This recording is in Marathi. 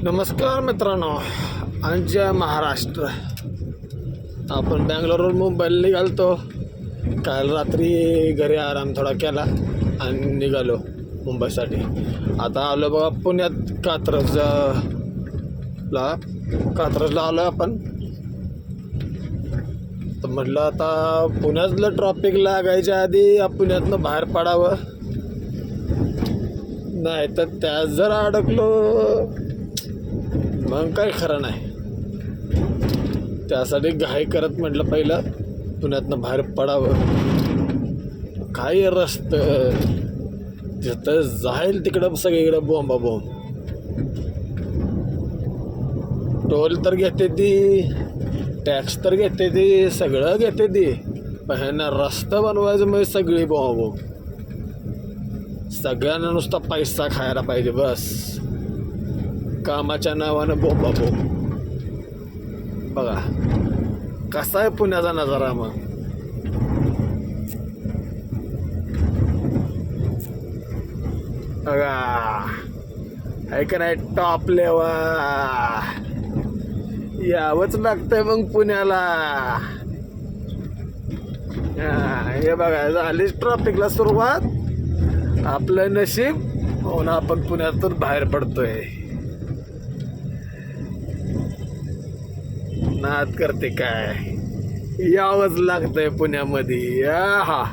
नमस्कार मित्रांनो आणि जय महाराष्ट्र. आपण बँगलोरवरून मुंबईला निघालतो. काल रात्री घरी आराम थोडा केला आणि निघालो मुंबईसाठी. आता आलो बघा पुण्यात कात्रजला आलो आपण. तर म्हटलं आता पुण्यातलं ट्रॉफिक लागायच्या आधी पुण्यातनं बाहेर पडावं, नाही तर त्यात जर अडकलो मग काय खरं नाही. त्यासाठी घाई करत म्हटलं पहिलं पुण्यातनं बाहेर पडावं. काही रस्तं जिथं जाईल तिकडं सगळीकडं बोंबा बोंब. टोल तर घेते ती, टॅक्स तर घेते ती, सगळं घेते ती, पण ह्यांना रस्ता बनवायचं म्हणजे सगळी बोंबा बोंब. सगळ्यांना नुसता पैसा खायला पाहिजे बस, कामाच्या नावानं बोंबा बोंब. बघा कसा आहे पुण्याचा नजारा. मग बघा आहे का नाही टॉप लेवल. यावंच लागतंय मग पुण्याला. हे बघा झालीच ट्रॉफिकला सुरुवात. आपलं नशीब म्हणून आपण पुण्यातून बाहेर पडतोय. नाद करते काय, यावंच लागतंय पुण्यामध्ये. हा